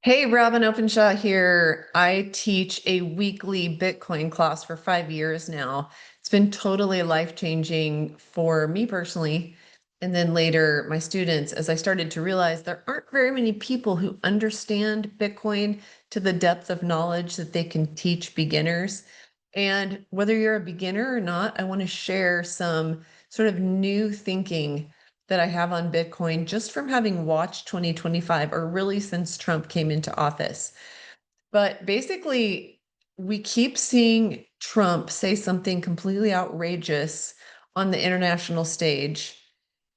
Hey, Robyn Openshaw here. I teach a weekly Bitcoin class for 5 years now. It's been totally life-changing for me personally, and then later my students, as I started to realize there aren't very many people who understand Bitcoin to the depth of knowledge that they can teach beginners. And whether you're a beginner or not, I want to share some sort of new thinking that I have on Bitcoin just from having watched 2025, or really since Trump came into office. But basically, we keep seeing Trump say something completely outrageous on the international stage.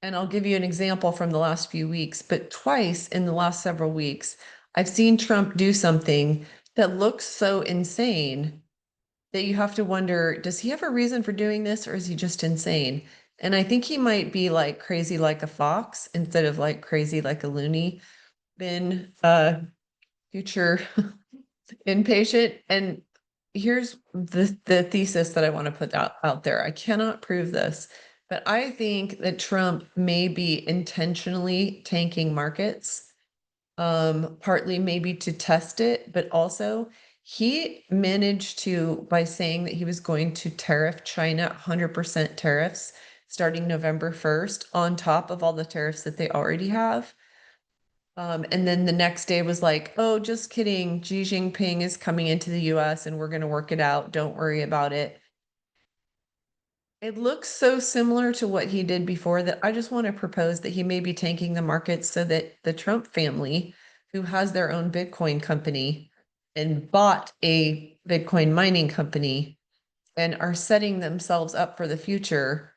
And I'll give you an example from the last few weeks, but twice in the last several weeks, I've seen Trump do something that looks so insane that you have to wonder, does he have a reason for doing this or is he just insane? And I think he might be like crazy like a fox instead of like crazy like a loony bin future inpatient. And here's the thesis that I want to put out there. I cannot prove this, but I think that Trump may be intentionally tanking markets, partly maybe to test it, but also he managed to, by saying that he was going to tariff China 100% tariffs starting November 1st, on top of all the tariffs that they already have. And then the next day was like, oh, just kidding. Xi Jinping is coming into the US and we're going to work it out. Don't worry about it. It looks so similar to what he did before that I just want to propose that he may be tanking the markets so that the Trump family, who has their own Bitcoin company and bought a Bitcoin mining company and are setting themselves up for the future,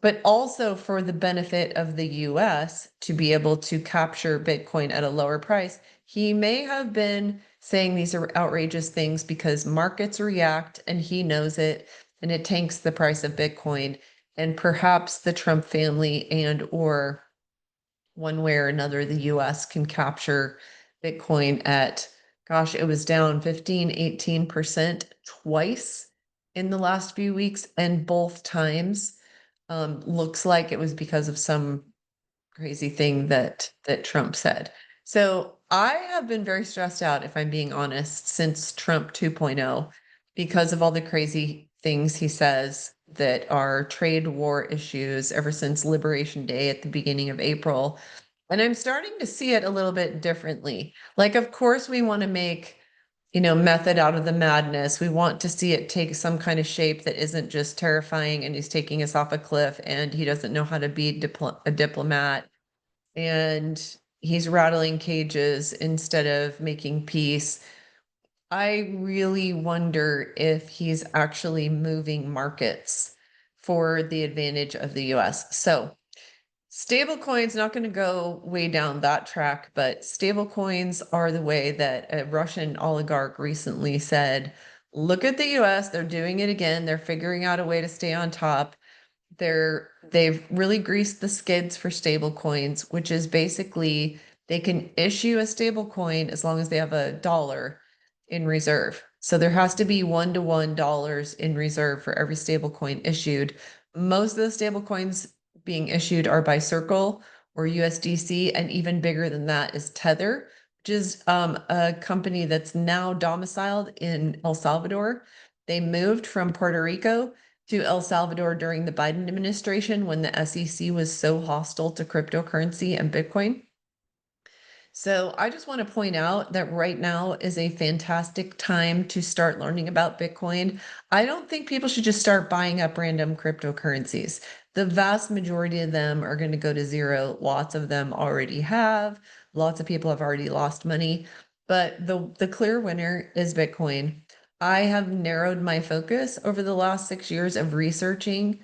but also for the benefit of the US to be able to capture Bitcoin at a lower price. He may have been saying these are outrageous things because markets react and he knows it, and it tanks the price of Bitcoin. And perhaps the Trump family and or one way or another, the US can capture Bitcoin at, gosh, it was down 15, 18% twice in the last few weeks. And both times looks like it was because of some crazy thing that Trump said. So I have been very stressed out, if I'm being honest, since Trump 2.0 because of all the crazy things he says that are trade war issues ever since Liberation Day at the beginning of April. And I'm starting to see it a little bit differently. Like, of course, we want to make, method out of the madness. We want to see it take some kind of shape that isn't just terrifying and he's taking us off a cliff and he doesn't know how to be a diplomat and he's rattling cages instead of making peace. I really wonder if he's actually moving markets for the advantage of the US. So stablecoins, not going to go way down that track, but stablecoins are the way that a Russian oligarch recently said, look at the US, they're doing it again. They're figuring out a way to stay on top. They've really greased the skids for stable coins, which is basically they can issue a stable coin as long as they have a dollar in reserve. So there has to be $1 to $1 in reserve for every stable coin issued. Most of the stable coins being issued are by Circle or USDC, and even bigger than that is Tether, which is a company that's now domiciled in El Salvador. They moved from Puerto Rico to El Salvador during the Biden administration when the SEC was so hostile to cryptocurrency and Bitcoin. So I just want to point out that right now is a fantastic time to start learning about Bitcoin. I don't think people should just start buying up random cryptocurrencies. The vast majority of them are going to go to zero. Lots of them already have. Lots of people have already lost money. But the clear winner is Bitcoin. I have narrowed my focus over the last 6 years of researching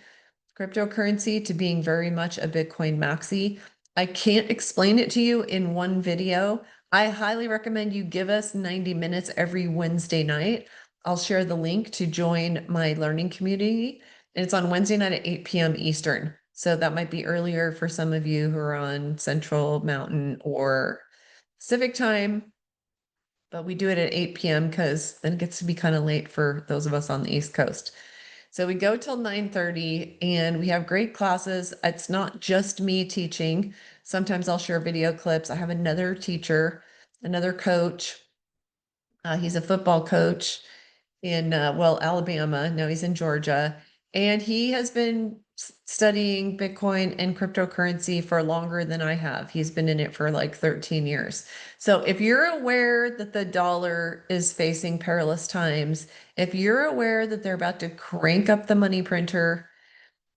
cryptocurrency to being very much a Bitcoin maxi. I can't explain it to you in one video. I highly recommend you give us 90 minutes every Wednesday night. I'll share the link to join my learning community. And it's on Wednesday night at 8 p.m. Eastern. So that might be earlier for some of you who are on Central, Mountain, or Pacific time. But we do it at 8 p.m. because then it gets to be kind of late for those of us on the East Coast. So we go till 9:30 and we have great classes. It's not just me teaching. Sometimes I'll share video clips. I have another teacher another coach. He's a football coach in, well, Alabama. No, he's in Georgia. And he has been studying Bitcoin and cryptocurrency for longer than I have. He's been in it for like 13 years. So if you're aware that the dollar is facing perilous times, if you're aware that they're about to crank up the money printer,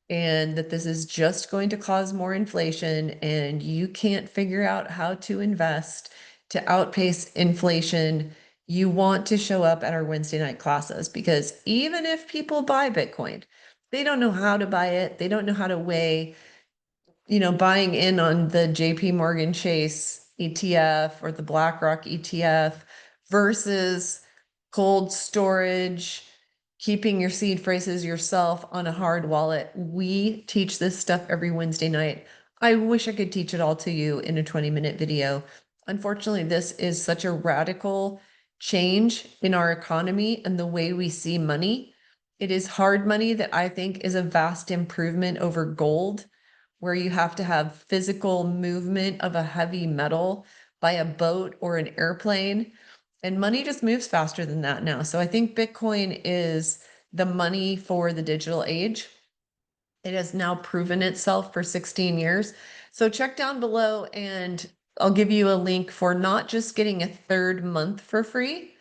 and that this is just going to cause more inflation, and you can't figure out how to invest to outpace inflation, you want to show up at our Wednesday night classes, because even if people buy Bitcoin, they don't know how to buy it. They don't know how to weigh, buying in on the JP Morgan Chase ETF or the BlackRock ETF versus cold storage, keeping your seed phrases yourself on a hard wallet. We teach this stuff every Wednesday night. I wish I could teach it all to you in a 20-minute video. Unfortunately, this is such a radical change in our economy and the way we see money. It is hard money that I think is a vast improvement over gold, where you have to have physical movement of a heavy metal by a boat or an airplane. And money just moves faster than that now. So I think Bitcoin is the money for the digital age. It has now proven itself for 16 years. So check down below and I'll give you a link for not just getting a third month for free,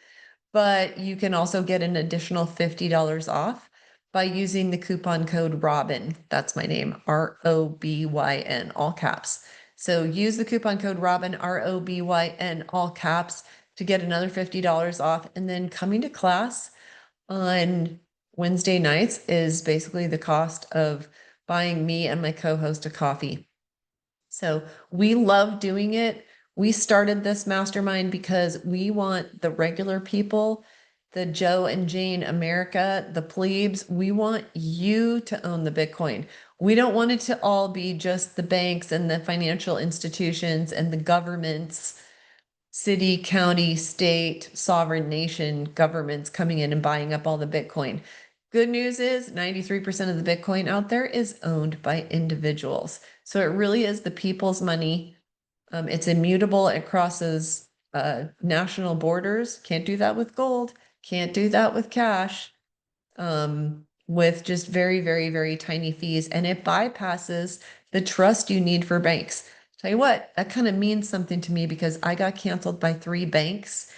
but you can also get an additional $50 off by using the coupon code Robyn. That's my name, ROBYN, all caps. So use the coupon code Robyn, ROBYN, all caps, to get another $50 off. And then coming to class on Wednesday nights is basically the cost of buying me and my co-host a coffee. So we love doing it. We started this mastermind because we want the regular people, the Joe and Jane America, the plebes. We want you to own the Bitcoin. We don't want it to all be just the banks and the financial institutions and the governments, city, county, state, sovereign nation governments coming in and buying up all the Bitcoin. Good news is 93% of the Bitcoin out there is owned by individuals. So it really is the people's money. It's immutable. It crosses national borders. Can't do that with gold. Can't do that with cash. With just very, very, very tiny fees. And it bypasses the trust you need for banks. Tell you what, that kind of means something to me, because I got canceled by 3 banks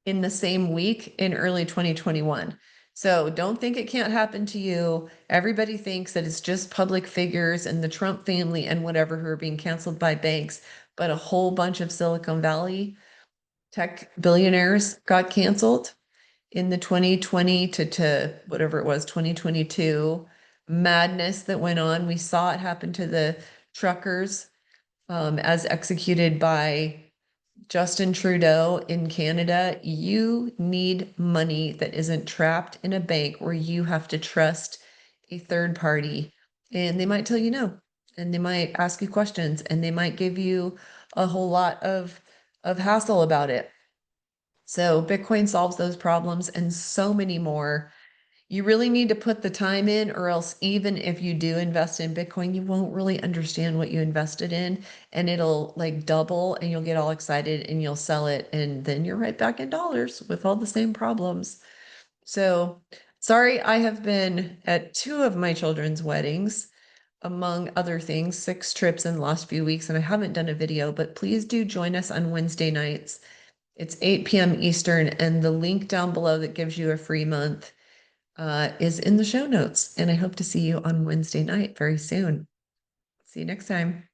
in the same week in early 2021. So don't think it can't happen to you. Everybody thinks that it's just public figures and the Trump family and whatever who are being canceled by banks, but a whole bunch of Silicon Valley tech billionaires got canceled in the 2020 to whatever it was, 2022 madness that went on. We saw it happen to the truckers, as executed by Justin Trudeau in Canada. You need money that isn't trapped in a bank where you have to trust a third party, and they might tell you no, and they might ask you questions, and they might give you a whole lot of hassle about it. So Bitcoin solves those problems and so many more. You really need to put the time in, or else even if you do invest in Bitcoin, you won't really understand what you invested in, and it'll like double and you'll get all excited and you'll sell it, and then you're right back in dollars with all the same problems. So sorry, I have been at 2 of my children's weddings, among other things, 6 trips in the last few weeks, and I haven't done a video, but please do join us on Wednesday nights. It's 8 p.m. Eastern, and the link down below that gives you a free month is in the show notes. And I hope to see you on Wednesday night very soon. See you next time.